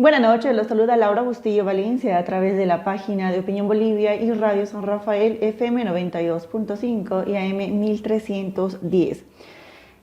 Buenas noches, los saluda Laura Bustillo Valencia a través de la página de Opinión Bolivia y Radio San Rafael FM 92.5 y AM 1310.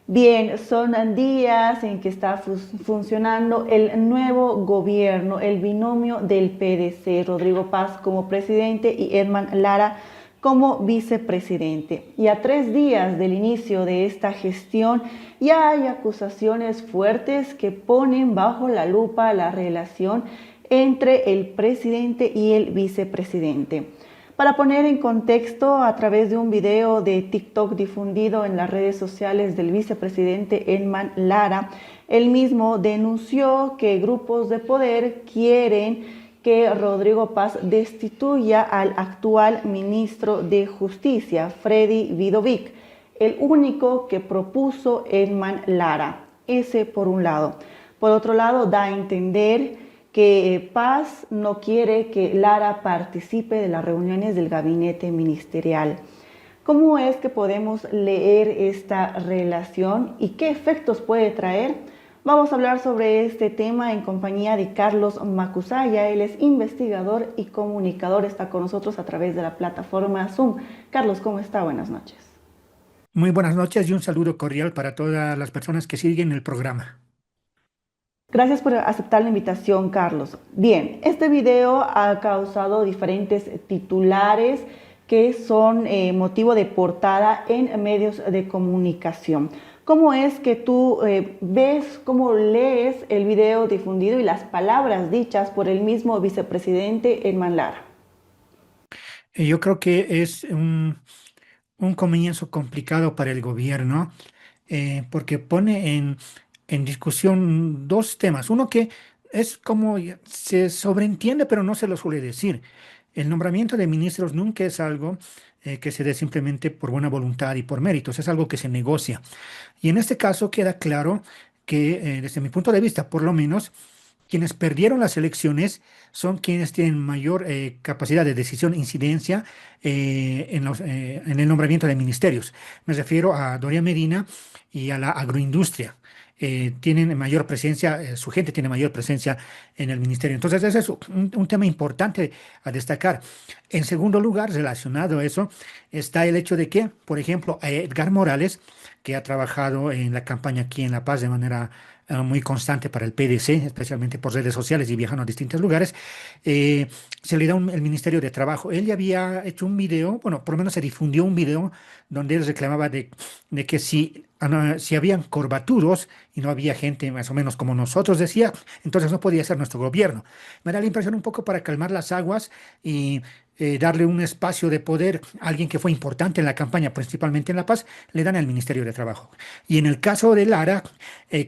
Bien, son días en que está funcionando el nuevo gobierno, el binomio del PDC, Rodrigo Paz como presidente y Edman Lara como vicepresidente. Y a 3 días del inicio de esta gestión ya hay acusaciones fuertes que ponen bajo la lupa la relación entre el presidente y el vicepresidente. Para poner en contexto, a través de un video de TikTok difundido en las redes sociales del vicepresidente Edman Lara, él mismo denunció que grupos de poder quieren que Rodrigo Paz destituya al actual ministro de Justicia, Freddy Vidovic, el único que propuso Edman Lara. Ese por un lado. Por otro lado, da a entender que Paz no quiere que Lara participe de las reuniones del gabinete ministerial. ¿Cómo es que podemos leer esta relación y qué efectos puede traer? Vamos a hablar sobre este tema en compañía de Carlos Macusaya. Él es investigador y comunicador. Está con nosotros a través de la plataforma Zoom. Carlos, ¿cómo está? Buenas noches. Muy buenas noches y un saludo cordial para todas las personas que siguen el programa. Gracias por aceptar la invitación, Carlos. Bien, este video ha causado diferentes titulares que son motivo de portada en medios de comunicación. ¿Cómo es que tú ves, cómo lees el video difundido y las palabras dichas por el mismo vicepresidente Edman Lara? Yo creo que es un comienzo complicado para el gobierno porque pone en discusión dos temas. Uno que es como se sobreentiende, pero no se lo suele decir. El nombramiento de ministros nunca es algo que se dé simplemente por buena voluntad y por méritos, es algo que se negocia. Y en este caso queda claro que, desde mi punto de vista, por lo menos, quienes perdieron las elecciones son quienes tienen mayor capacidad de decisión e incidencia en el nombramiento de ministerios. Me refiero a Doria Medina y a la agroindustria. Tienen mayor presencia, su gente tiene mayor presencia en el ministerio. Entonces, ese es un tema importante a destacar. En segundo lugar, relacionado a eso, está el hecho de que, por ejemplo, a Edgar Morales, que ha trabajado en la campaña aquí en La Paz de manera muy constante para el PDC, especialmente por redes sociales y viajando a distintos lugares, eh, se le da el Ministerio de Trabajo. Él ya había hecho un video, bueno, por lo menos se difundió un video donde él reclamaba de que si habían corbatudos y no había gente más o menos como nosotros, decía, entonces no podía ser nuestro gobierno. Me da la impresión un poco para calmar las aguas y darle un espacio de poder a alguien que fue importante en la campaña, principalmente en La Paz, le dan al Ministerio de Trabajo. Y en el caso de Lara,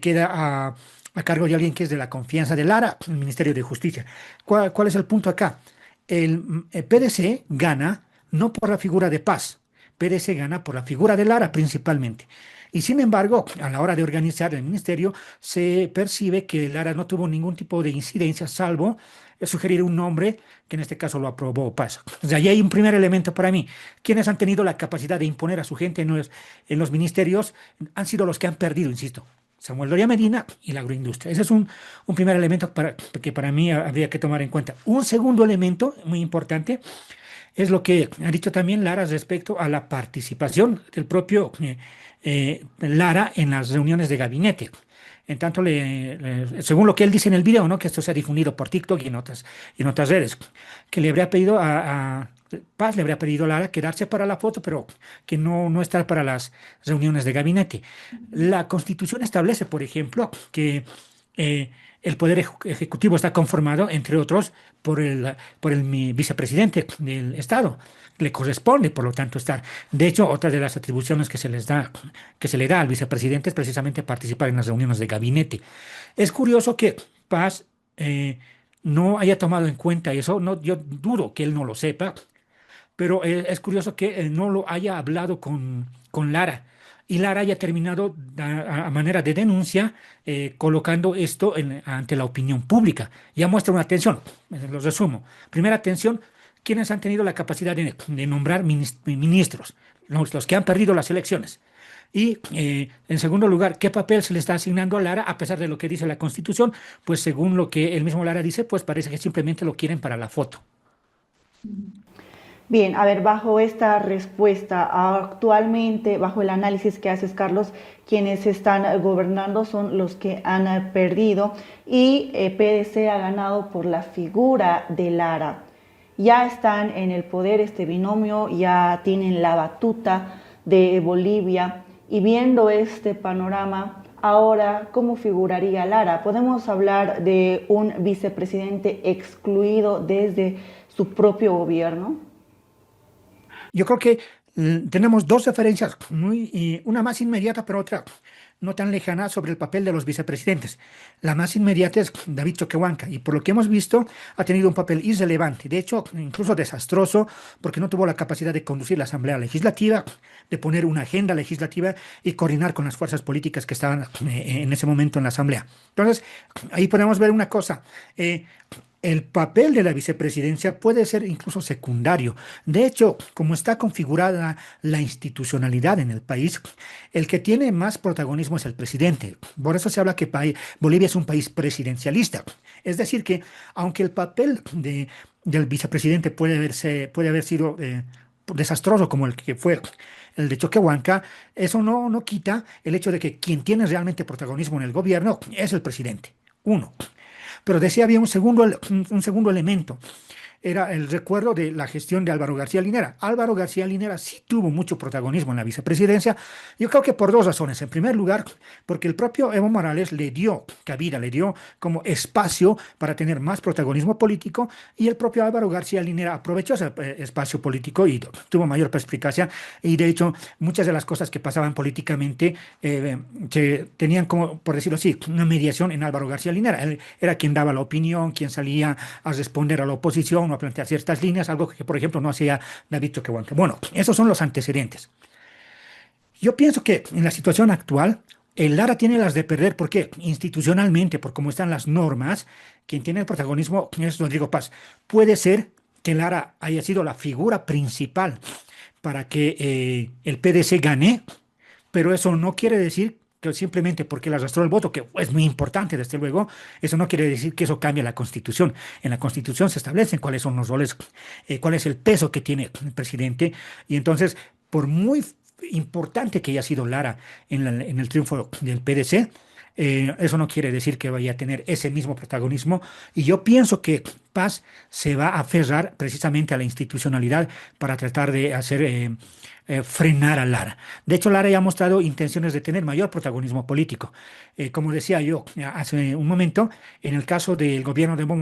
queda a cargo de alguien que es de la confianza de Lara, el Ministerio de Justicia. ¿Cuál es el punto acá? El PDC gana no por la figura de Paz, PDC gana por la figura de Lara principalmente. Y sin embargo, a la hora de organizar el ministerio, se percibe que Lara no tuvo ningún tipo de incidencia, salvo sugerir un nombre, que en este caso lo aprobó Paz. O sea, ahí hay un primer elemento para mí. Quienes han tenido la capacidad de imponer a su gente en los ministerios han sido los que han perdido, insisto. Samuel Doria Medina y la agroindustria. Ese es un primer elemento que para mí habría que tomar en cuenta. Un segundo elemento muy importante es lo que ha dicho también Lara respecto a la participación del propio Lara en las reuniones de gabinete. En tanto, según lo que él dice en el video, ¿no? Que esto se ha difundido por TikTok y en otras redes, que le habría pedido a Paz, le habría pedido a Lara quedarse para la foto, pero que no estar para las reuniones de gabinete. La Constitución establece, por ejemplo, que el Poder Ejecutivo está conformado, entre otros, por el vicepresidente del Estado. Le corresponde, por lo tanto, estar. De hecho, otra de las atribuciones que se le da al vicepresidente es precisamente participar en las reuniones de gabinete. Es curioso que Paz no haya tomado en cuenta eso. No, yo dudo que él no lo sepa, pero es curioso que no lo haya hablado con Lara. Y Lara haya terminado a manera de denuncia colocando esto ante la opinión pública. Ya muestra una tensión, lo resumo. Primera tensión, quienes han tenido la capacidad de nombrar ministros, los que han perdido las elecciones. Y en segundo lugar, ¿qué papel se le está asignando a Lara a pesar de lo que dice la Constitución? Pues según lo que el mismo Lara dice, pues parece que simplemente lo quieren para la foto. Bien, a ver, bajo esta respuesta, actualmente, bajo el análisis que haces, Carlos, quienes están gobernando son los que han perdido y PDC ha ganado por la figura de Lara. Ya están en el poder este binomio, ya tienen la batuta de Bolivia y viendo este panorama, ahora, ¿cómo figuraría Lara? ¿Podemos hablar de un vicepresidente excluido desde su propio gobierno? Yo creo que tenemos dos referencias, una más inmediata, pero otra no tan lejana sobre el papel de los vicepresidentes. La más inmediata es David Choquehuanca y por lo que hemos visto ha tenido un papel irrelevante, de hecho incluso desastroso, porque no tuvo la capacidad de conducir la Asamblea Legislativa, de poner una agenda legislativa y coordinar con las fuerzas políticas que estaban en ese momento en la Asamblea. Entonces, ahí podemos ver una cosa. El papel de la vicepresidencia puede ser incluso secundario. De hecho, como está configurada la institucionalidad en el país, el que tiene más protagonismo es el presidente. Por eso se habla que Bolivia es un país presidencialista. Es decir, que aunque el papel del vicepresidente puede haber sido desastroso como el que fue el de Choquehuanca, eso no quita el hecho de que quien tiene realmente protagonismo en el gobierno es el presidente. Uno. Pero decía, había un segundo elemento. Era el recuerdo de la gestión de Álvaro García Linera. Álvaro García Linera sí tuvo mucho protagonismo en la vicepresidencia. Yo creo que por dos razones. En primer lugar, porque el propio Evo Morales le dio cabida, le dio como espacio para tener más protagonismo político y el propio Álvaro García Linera aprovechó ese espacio político y tuvo mayor perspicacia. Y de hecho, muchas de las cosas que pasaban políticamente que tenían como, por decirlo así, una mediación en Álvaro García Linera. Él era quien daba la opinión, quien salía a responder a la oposición o a plantear ciertas líneas, algo que, por ejemplo, no hacía David Choquehuanca. Bueno, esos son los antecedentes. Yo pienso que en la situación actual, el Lara tiene las de perder porque institucionalmente, por cómo están las normas, quien tiene el protagonismo es Rodrigo Paz. Puede ser que Lara haya sido la figura principal para que el PDC gane, pero eso no quiere decir que simplemente porque él arrastró el voto, que es muy importante, desde luego, eso no quiere decir que eso cambie la Constitución. En la Constitución se establecen cuáles son los roles, cuál es el peso que tiene el presidente, y entonces, por muy importante que haya sido Lara en el triunfo del PDC, eso no quiere decir que vaya a tener ese mismo protagonismo, y yo pienso que Paz se va a aferrar precisamente a la institucionalidad para tratar de hacer frenar a Lara. De hecho, Lara ya ha mostrado intenciones de tener mayor protagonismo político. Como decía yo hace un momento, en el caso del gobierno de Evo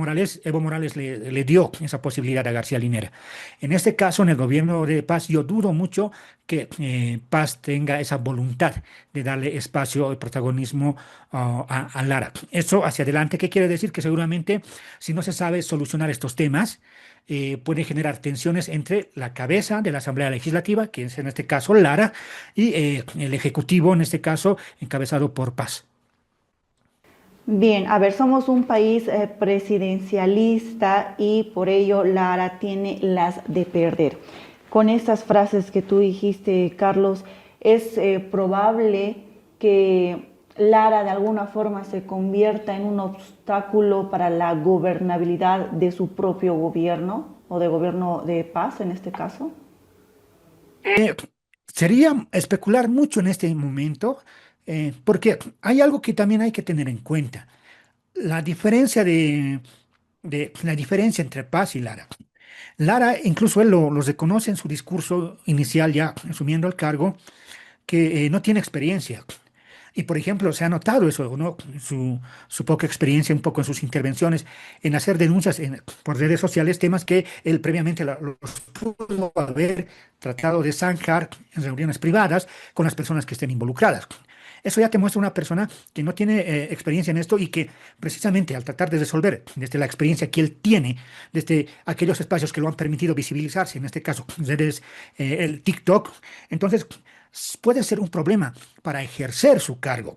Morales le dio esa posibilidad a García Linera. En este caso, en el gobierno de Paz, yo dudo mucho que Paz tenga esa voluntad de darle espacio y protagonismo a Lara. Eso hacia adelante, ¿qué quiere decir? Que seguramente si no se sabe solucionar estos temas, puede generar tensiones entre la cabeza de la Asamblea Legislativa, que es en este caso Lara, y el Ejecutivo, en este caso, encabezado por Paz. Bien, a ver, somos un país presidencialista y por ello Lara tiene las de perder. Con estas frases que tú dijiste, Carlos, es probable que Lara de alguna forma se convierta en un obstáculo para la gobernabilidad de su propio gobierno o de gobierno de paz en este caso. Eh, Sería especular mucho en este momento, porque hay algo que también hay que tener en cuenta. La diferencia la diferencia entre Paz y Lara. Lara, incluso él lo reconoce en su discurso inicial, ya asumiendo el cargo, que no tiene experiencia. Y por ejemplo, se ha notado eso, ¿no? Su poca experiencia un poco en sus intervenciones, en hacer denuncias por redes sociales, temas que él previamente los pudo haber tratado de zanjar en reuniones privadas con las personas que estén involucradas. Eso ya te muestra una persona que no tiene experiencia en esto y que precisamente al tratar de resolver desde la experiencia que él tiene, desde aquellos espacios que lo han permitido visibilizarse, en este caso redes, el TikTok, entonces puede ser un problema para ejercer su cargo.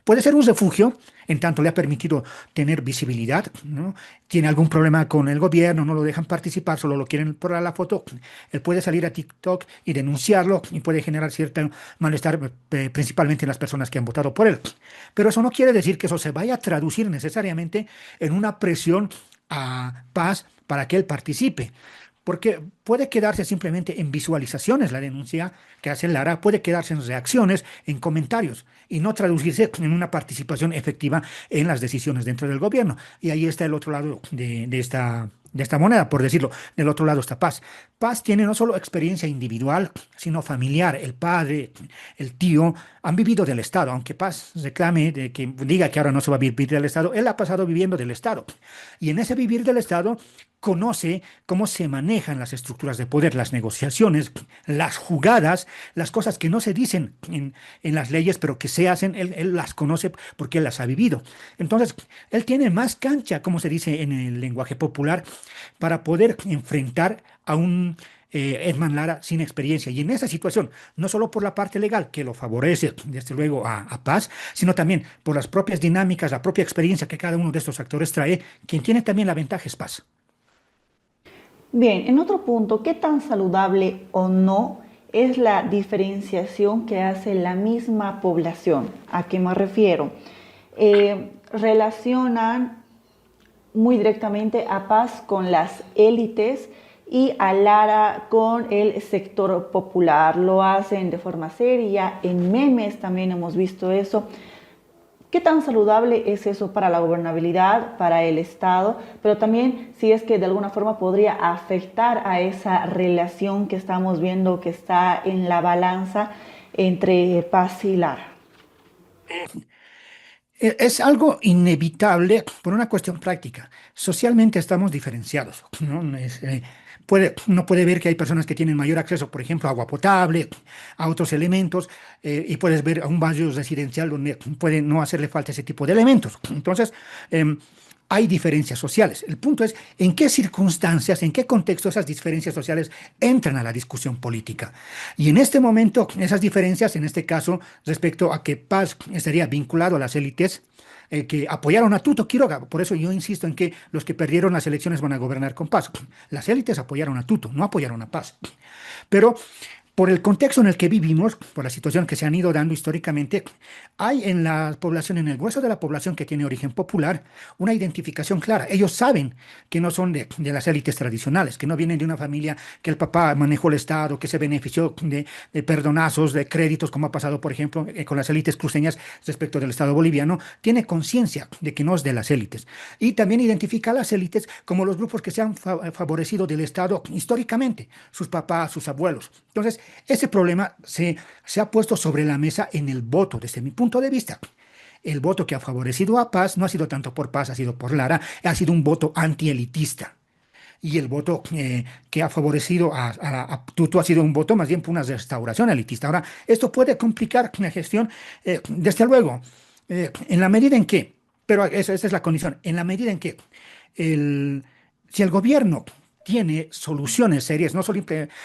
Puede ser un refugio, en tanto le ha permitido tener visibilidad, ¿no? Tiene algún problema con el gobierno, no lo dejan participar, solo lo quieren por la foto. Él puede salir a TikTok y denunciarlo y puede generar cierto malestar, principalmente en las personas que han votado por él. Pero eso no quiere decir que eso se vaya a traducir necesariamente en una presión a Paz para que él participe. Porque puede quedarse simplemente en visualizaciones la denuncia que hace Lara, puede quedarse en reacciones, en comentarios, y no traducirse en una participación efectiva en las decisiones dentro del gobierno. Y ahí está el otro lado de esta moneda, por decirlo. Del otro lado está Paz. Paz tiene no solo experiencia individual, sino familiar. El padre, el tío, han vivido del Estado. Aunque Paz reclame, de que diga que ahora no se va a vivir del Estado, él ha pasado viviendo del Estado. Y en ese vivir del Estado conoce cómo se manejan las estructuras de poder, las negociaciones, las jugadas, las cosas que no se dicen en las leyes, pero que se hacen, él las conoce porque él las ha vivido. Entonces, él tiene más cancha, como se dice en el lenguaje popular, para poder enfrentar a un Edman Lara sin experiencia. Y en esa situación, no solo por la parte legal, que lo favorece, desde luego, a Paz, sino también por las propias dinámicas, la propia experiencia que cada uno de estos actores trae, quien tiene también la ventaja es Paz. Bien, en otro punto, ¿qué tan saludable o no es la diferenciación que hace la misma población? ¿A qué me refiero? Relacionan muy directamente a Paz con las élites y a Lara con el sector popular. Lo hacen de forma seria, en memes también hemos visto eso. ¿Qué tan saludable es eso para la gobernabilidad, para el Estado? Pero también si es que de alguna forma podría afectar a esa relación que estamos viendo que está en la balanza entre Paz y Lara. Es algo inevitable por una cuestión práctica. Socialmente estamos diferenciados, ¿no? Uno puede ver que hay personas que tienen mayor acceso, por ejemplo, a agua potable, a otros elementos, y puedes ver a un barrio residencial donde puede no hacerle falta ese tipo de elementos. Entonces, hay diferencias sociales. El punto es en qué circunstancias, en qué contexto esas diferencias sociales entran a la discusión política. Y en este momento, esas diferencias, en este caso, respecto a que Paz estaría vinculado a las élites, que apoyaron a Tuto Quiroga. Por eso yo insisto en que los que perdieron las elecciones van a gobernar con Paz. Las élites apoyaron a Tuto, no apoyaron a Paz. Pero por el contexto en el que vivimos, por la situación que se han ido dando históricamente, hay en la población, en el grueso de la población que tiene origen popular, una identificación clara. Ellos saben que no son de las élites tradicionales, que no vienen de una familia que el papá manejó el Estado, que se benefició de perdonazos, de créditos, como ha pasado, por ejemplo, con las élites cruceñas respecto del Estado boliviano. Tiene conciencia de que no es de las élites. Y también identifica a las élites como los grupos que se han favorecido del Estado históricamente, sus papás, sus abuelos. Entonces, ese problema se ha puesto sobre la mesa en el voto, desde mi punto de vista. El voto que ha favorecido a Paz no ha sido tanto por Paz, ha sido por Lara, ha sido un voto antielitista. Y el voto que ha favorecido a Tuto ha sido un voto más bien por una restauración elitista. Ahora, esto puede complicar la gestión, desde luego, en la medida en que, pero esa es la condición, en la medida en que si el gobierno tiene soluciones serias, no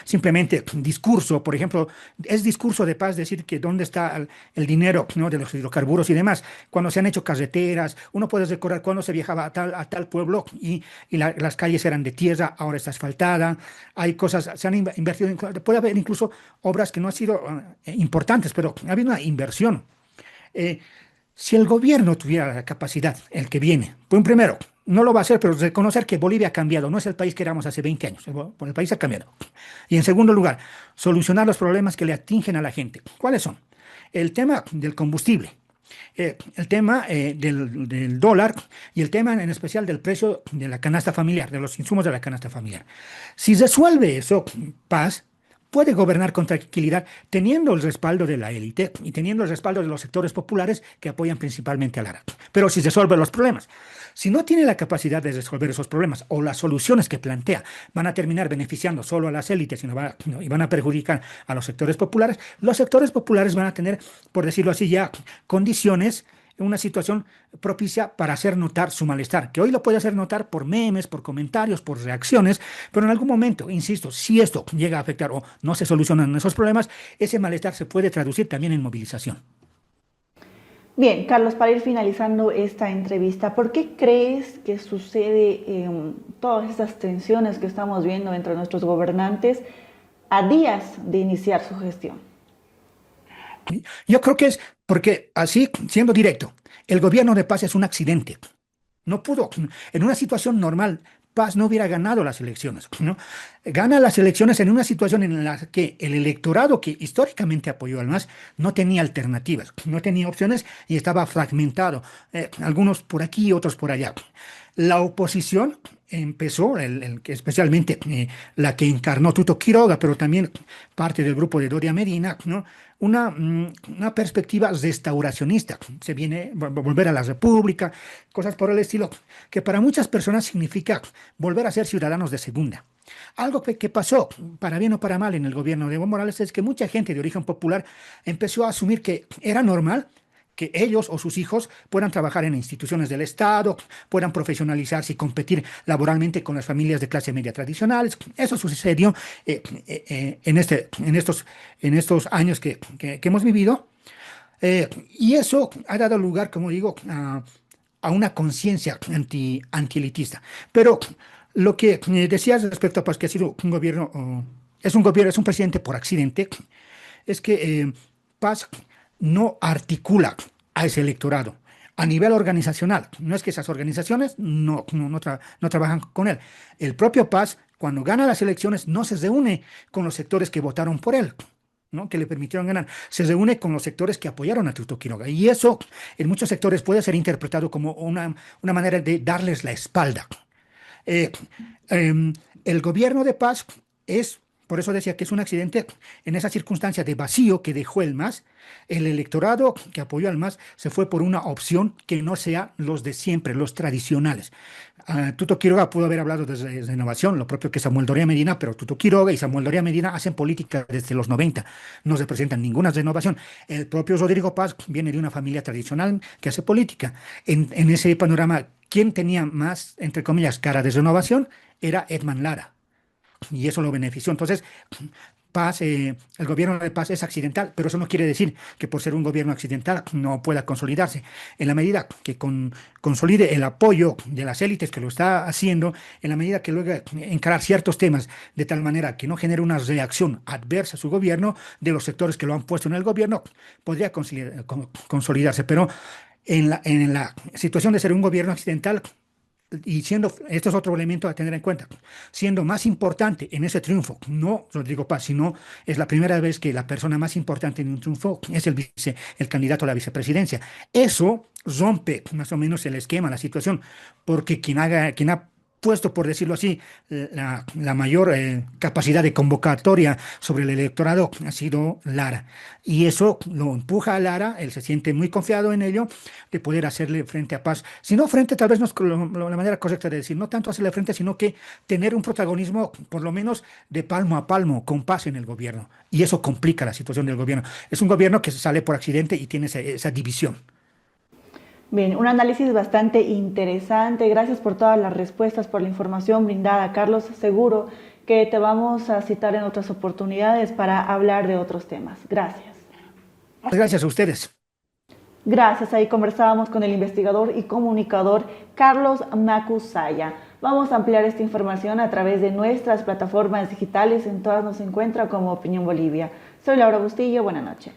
simplemente discurso. Por ejemplo, es discurso de Paz decir que dónde está el dinero, ¿no?, de los hidrocarburos y demás. Cuando se han hecho carreteras, uno puede recordar cuando se viajaba a tal pueblo y las calles eran de tierra, ahora está asfaltada. Hay cosas, se han invertido, puede haber incluso obras que no han sido importantes, pero ha habido una inversión. Eh, si el gobierno tuviera la capacidad, el que viene, pues primero, no lo va a hacer, pero reconocer que Bolivia ha cambiado, no es el país que éramos hace 20 años, el país ha cambiado. Y en segundo lugar, solucionar los problemas que le atingen a la gente. ¿Cuáles son? El tema del combustible, el tema del dólar y el tema en especial del precio de la canasta familiar, de los insumos de la canasta familiar. Si resuelve eso, Paz puede gobernar con tranquilidad, teniendo el respaldo de la élite y teniendo el respaldo de los sectores populares que apoyan principalmente a Lara. Pero si resuelve los problemas. Si no tiene la capacidad de resolver esos problemas o las soluciones que plantea van a terminar beneficiando solo a las élites y van a perjudicar a los sectores populares van a tener, por decirlo así, ya condiciones, una situación propicia para hacer notar su malestar, que hoy lo puede hacer notar por memes, por comentarios, por reacciones, pero en algún momento, insisto, si esto llega a afectar o no se solucionan esos problemas, ese malestar se puede traducir también en movilización. Bien, Carlos, para ir finalizando esta entrevista, ¿por qué crees que sucede todas estas tensiones que estamos viendo entre nuestros gobernantes a días de iniciar su gestión? Yo creo que es porque, así, siendo directo, el gobierno de Paz es un accidente. No pudo. En una situación normal, Paz no hubiera ganado las elecciones, ¿no? Gana las elecciones en una situación en la que el electorado que históricamente apoyó al MAS no tenía alternativas, no tenía opciones y estaba fragmentado, algunos por aquí, otros por allá. La oposición empezó, especialmente la que encarnó Tuto Quiroga, pero también parte del grupo de Doria Medina, ¿no? Una perspectiva restauracionista. Se viene volver a la República, cosas por el estilo, que para muchas personas significa volver a ser ciudadanos de segunda. Algo que pasó, para bien o para mal, en el gobierno de Evo Morales es que mucha gente de origen popular empezó a asumir que era normal que ellos o sus hijos puedan trabajar en instituciones del Estado, puedan profesionalizarse y competir laboralmente con las familias de clase media tradicionales. Eso sucedió en estos años que hemos vivido. Y eso ha dado lugar, como digo, a una conciencia antielitista. Pero lo que decías respecto a pues, que ha sido un gobierno, es un presidente por accidente, es que Paz no articula a ese electorado a nivel organizacional. No es que esas organizaciones no trabajan con él. El propio Paz, cuando gana las elecciones, no se reúne con los sectores que votaron por él, ¿no? Que le permitieron ganar. Se reúne con los sectores que apoyaron a Tuto Quiroga. Y eso, en muchos sectores, puede ser interpretado como una manera de darles la espalda. Eh, em, el gobierno de Paz es, por eso decía que es un accidente, en esa circunstancia de vacío que dejó el MAS, el electorado que apoyó al MAS se fue por una opción que no sea los de siempre, los tradicionales. Tuto Quiroga pudo haber hablado de renovación, lo propio que Samuel Doria Medina, pero Tuto Quiroga y Samuel Doria Medina hacen política desde los 90, no representan ninguna renovación. El propio Rodrigo Paz viene de una familia tradicional que hace política. En ese panorama, ¿quién tenía más, entre comillas, cara de renovación? Era Edman Lara, y eso lo benefició. Entonces, Paz, el gobierno de Paz es accidental, pero eso no quiere decir que por ser un gobierno accidental no pueda consolidarse. En la medida que consolide el apoyo de las élites que lo está haciendo, en la medida que luego encarar ciertos temas de tal manera que no genere una reacción adversa a su gobierno de los sectores que lo han puesto en el gobierno, podría consolidarse. Pero en la situación de ser un gobierno accidental, y siendo, esto es otro elemento a tener en cuenta, siendo más importante en ese triunfo, no Rodrigo Paz, sino es la primera vez que la persona más importante en un triunfo es el candidato a la vicepresidencia. Eso rompe más o menos el esquema, la situación, porque quien ha puesto, por decirlo así, la mayor capacidad de convocatoria sobre el electorado ha sido Lara. Y eso lo empuja a Lara, él se siente muy confiado en ello, de poder hacerle frente a Paz. Si no frente, tal vez no es la manera correcta de decir, no tanto hacerle frente, sino que tener un protagonismo, por lo menos, de palmo a palmo, con Paz en el gobierno. Y eso complica la situación del gobierno. Es un gobierno que sale por accidente y tiene esa división. Bien, un análisis bastante interesante. Gracias por todas las respuestas, por la información brindada, Carlos. Seguro que te vamos a citar en otras oportunidades para hablar de otros temas. Gracias. Gracias a ustedes. Gracias. Ahí conversábamos con el investigador y comunicador Carlos Macusaya. Vamos a ampliar esta información a través de nuestras plataformas digitales. En todas nos encuentra como Opinión Bolivia. Soy Laura Bustillo. Buenas noches.